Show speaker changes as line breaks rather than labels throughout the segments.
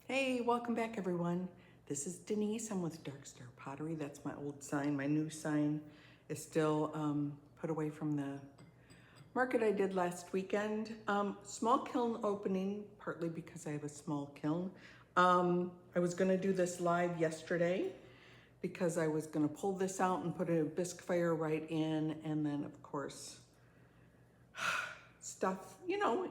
Hey, welcome back everyone. This is Denise. I'm with Dark Star Pottery. That's my old sign. My new sign is still put away from the market I did last weekend. Small kiln opening, partly because I have a small kiln. I was gonna do this live yesterday because I was gonna pull this out and put a bisque fire right in, and then of course, stuff,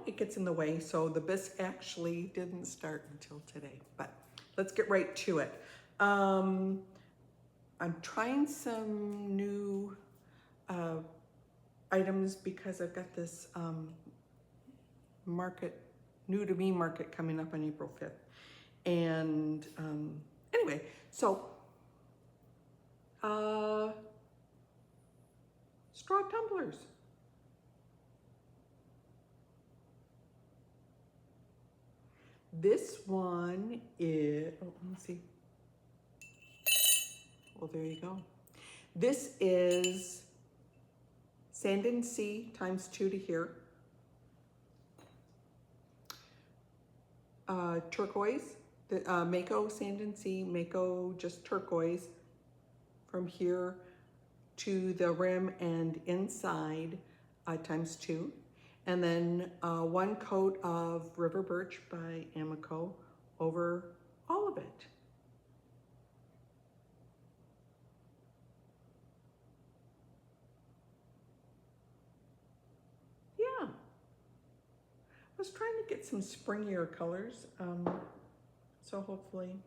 it gets in the way. So the bisque actually didn't start until today, but let's get right to it. I'm trying some new items because I've got this new to me market coming up on April 5th. And anyway, so straw tumblers. This one is, let me see. Well, there you go. This is Sand and Sea times 2 to here. Turquoise, the Mayco Sand and Sea, Mayco just turquoise from here to the rim and inside times 2. And then 1 coat of River Birch by Amaco over all of it. Yeah. I was trying to get some springier colors, so hopefully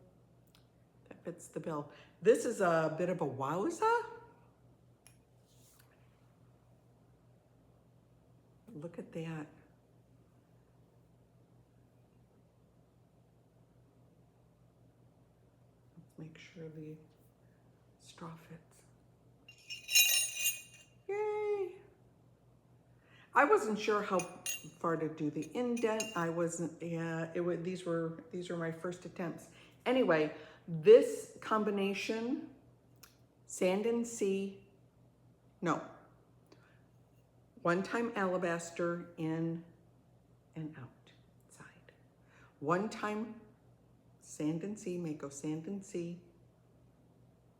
that fits the bill. This is a bit of a wowza. Look at that. Let's make sure the straw fits. Yay! I wasn't sure how far to do the indent. I wasn't, yeah, these were my first attempts. Anyway, this combination, Sand and Sea, no, 1-time alabaster in and outside. 1-time Sand and Sea, Mayco Sand and Sea,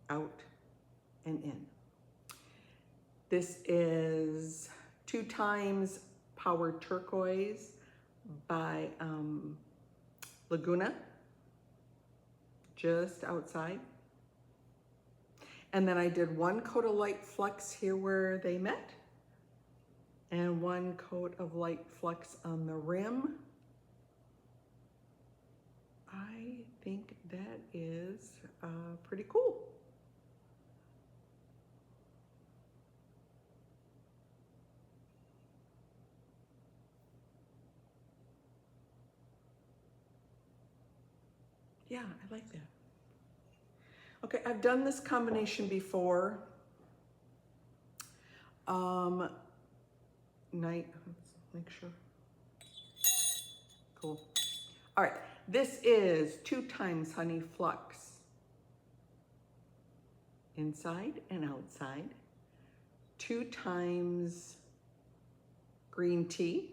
out and in. This is 2 times Powered Turquoise by Laguna, just outside. And then I did 1 coat of light flux here where they met, and 1 coat of light flux on the rim. I think that is pretty cool. Yeah, I like that. Okay, I've done this combination before. Let's make sure. Cool. All right, this is 2 times Honey Flux. Inside and outside. 2 times green tea.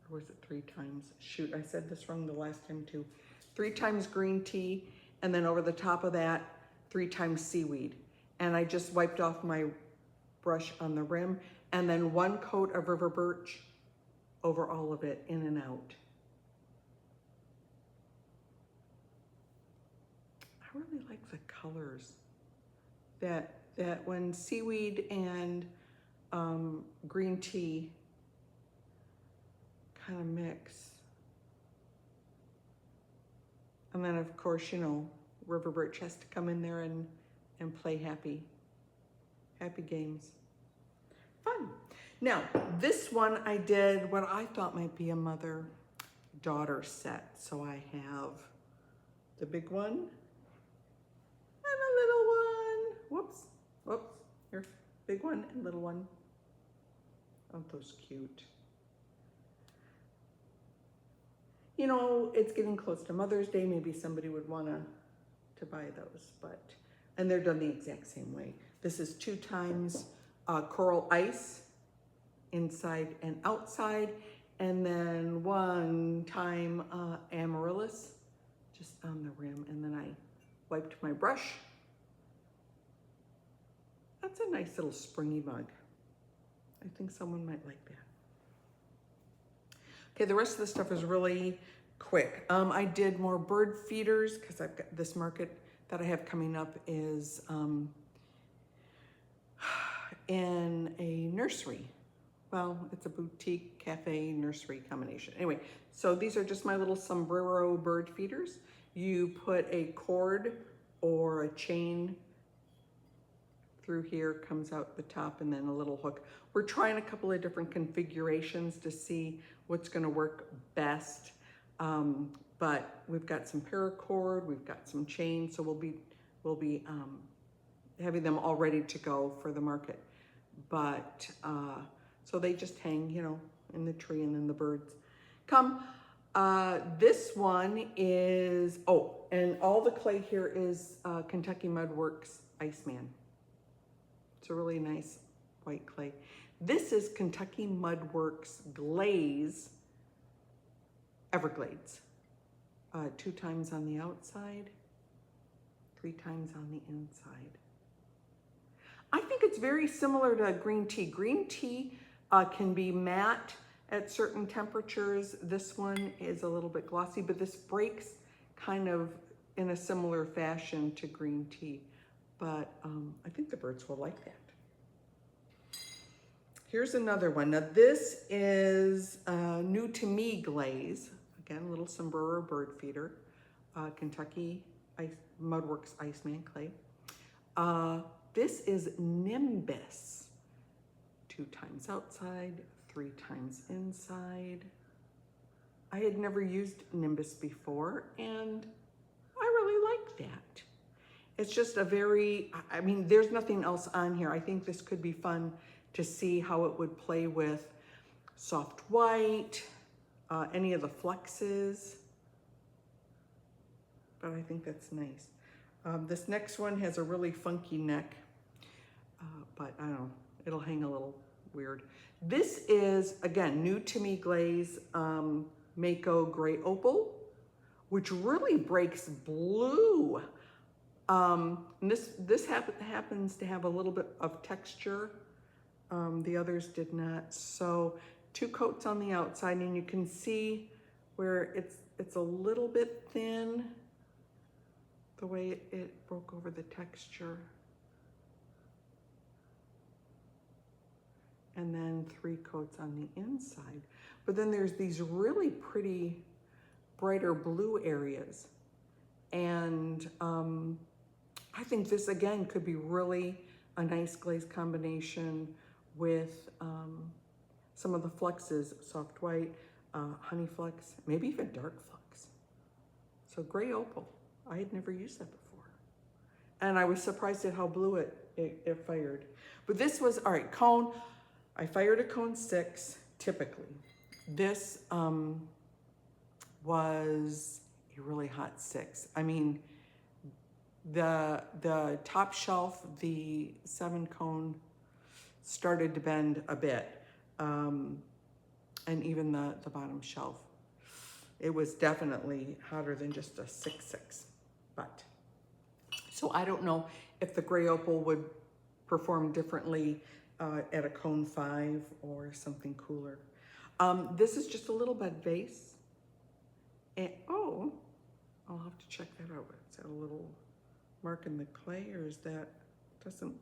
Or was it 3 times? Shoot, I said this wrong the last time too. 3 times green tea, and then over the top of that, 3 times seaweed. And I just wiped off my brush on the rim, and then 1 coat of River Birch over all of it, in and out. I really like the colors. That when seaweed and green tea kind of mix. And then of course, River Birch has to come in there and play happy games. Fun. Now, this one I did what I thought might be a mother-daughter set. So I have the big one and a little one. Whoops, here, big one and little one. Aren't those cute? It's getting close to Mother's Day. Maybe somebody would want to buy those, and they're done the exact same way. This is 2 times coral ice, inside and outside, And then one time amaryllis just on the rim, and then I wiped my brush. That's a nice little springy mug. I think someone might like that. Okay, the rest of the stuff is really quick. I did more bird feeders because I've got this market that I have coming up is in a nursery. Well, it's a boutique cafe nursery combination. Anyway, so these are just my little sombrero bird feeders. You put a cord or a chain through here, comes out the top, and then a little hook. We're trying a couple of different configurations to see what's gonna work best. But we've got some paracord, we've got some chain, so we'll be having them all ready to go for the market. But so they just hang, you know, in the tree, and then the birds come. This one is, oh, and all the clay here is Kentucky Mud Works Iceman. It's a really nice white clay. This is Kentucky Mud Works Glaze Everglades. 2 times on the outside, 3 times on the inside. I think it's very similar to green tea. Green tea can be matte at certain temperatures. This one is a little bit glossy, but this breaks kind of in a similar fashion to green tea. But I think the birds will like that. Here's another one. Now this is new to me glaze. Again, little sombrero bird feeder. Kentucky Mud Works Iceman clay. This is Nimbus. 2 times outside, 3 times inside. I had never used Nimbus before, and I really like that. It's just a very, I mean, there's nothing else on here. I think this could be fun to see how it would play with soft white, any of the flexes. But I think that's nice. This next one has a really funky neck, but I don't know, it'll hang a little weird. This is, again, new to me glaze, Mayco Gray Opal, which really breaks blue. And this happens to have a little bit of texture. The others did not. So 2 coats on the outside, and you can see where it's a little bit thin, the way it broke over the texture. And then 3 coats on the inside. But then there's these really pretty brighter blue areas. And I think this again could be really a nice glaze combination with some of the flexes, soft white, honey flex, maybe even dark flex. So gray opal, I had never used that before. And I was surprised at how blue it fired. But this was, all right, cone, I fired a cone 6, typically. This was a really hot 6. I mean, the top shelf, the 7 cone started to bend a bit. And even the bottom shelf. It was definitely hotter than just a 6-6. But, so I don't know if the gray opal would perform differently at a cone 5 or something cooler. This is just a little bed vase. And, oh, I'll have to check that out. Is that a little mark in the clay, or is that,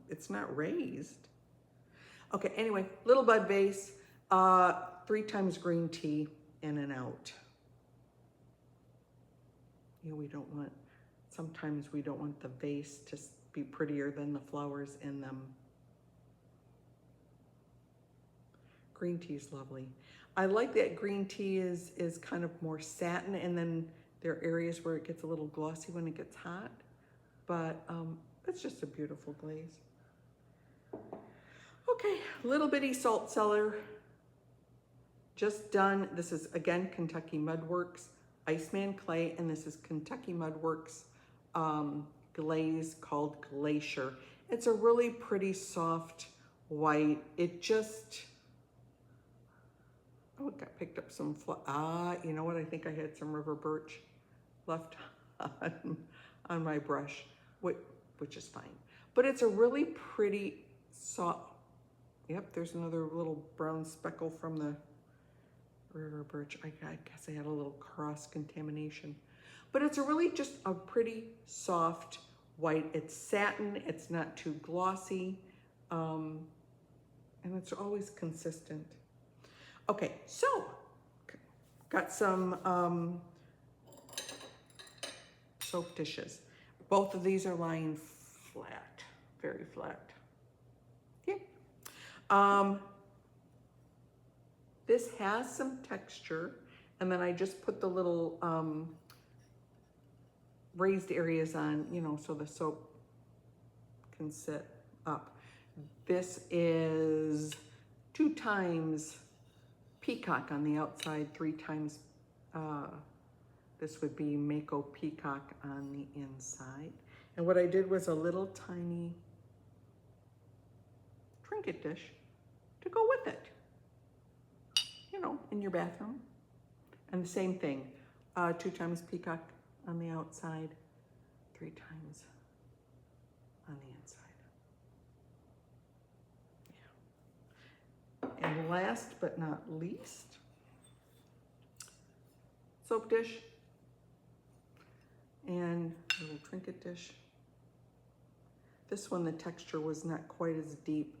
it's not raised. Okay, anyway, little bud vase, 3 times green tea, in and out. You know, we don't want, sometimes we don't want the vase to be prettier than the flowers in them. Green tea is lovely. I like that green tea is kind of more satin, and then there are areas where it gets a little glossy when it gets hot, but it's just a beautiful glaze. Okay, little bitty salt cellar, just done. This is, again, Kentucky Mud Works Iceman clay, and this is Kentucky Mud Works glaze called Glacier. It's a really pretty soft white. It just, Oh, it got picked up some, you know what? I think I had some river birch left on my brush, which is fine. But it's a really pretty soft, yep, there's another little brown speckle from the river birch. I guess I had a little cross contamination. But it's a really just a pretty soft white. It's satin, it's not too glossy, and it's always consistent. Okay, so got some soap dishes. Both of these are lying flat, very flat. Yeah. This has some texture, and then I just put the little raised areas on, you know, so the soap can sit up. This is 2 times peacock on the outside, 3 times, this would be Mayco peacock on the inside. And what I did was a little tiny trinket dish to go with it, you know, in your bathroom. And the same thing, 2 times peacock on the outside, 3 times on the inside. Yeah. And last but not least, soap dish and a little trinket dish. This one, the texture was not quite as deep.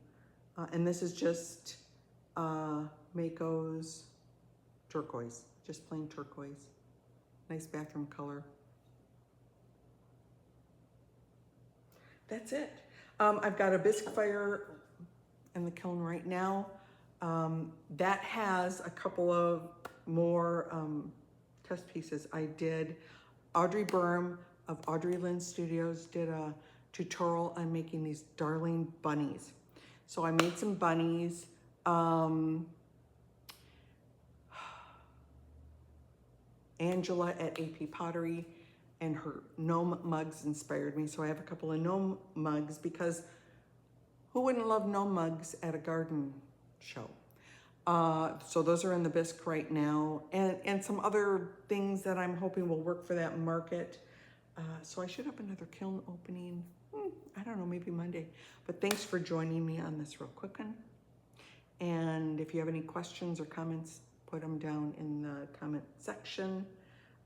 And this is just Mayco's turquoise, just plain turquoise. Nice bathroom color. That's it. I've got a bisque fire in the kiln right now. That has a couple of more test pieces. I did, Audrey Berm of Audrey Lynn Studios did a tutorial on making these darling bunnies. So I made some bunnies. Angela at AP Pottery and her gnome mugs inspired me. So I have a couple of gnome mugs because who wouldn't love gnome mugs at a garden show? So those are in the bisque right now, and some other things that I'm hoping will work for that market. So I should have another kiln opening, I don't know, maybe Monday. But thanks for joining me on this real quick one. And if you have any questions or comments, put them down in the comment section.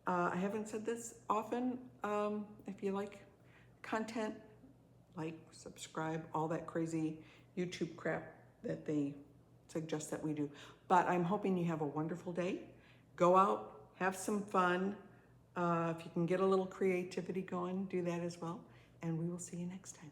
I haven't said this often. If you like content, like, subscribe, all that crazy YouTube crap that they suggest that we do. But I'm hoping you have a wonderful day. Go out, have some fun. If you can get a little creativity going, do that as well. And we will see you next time.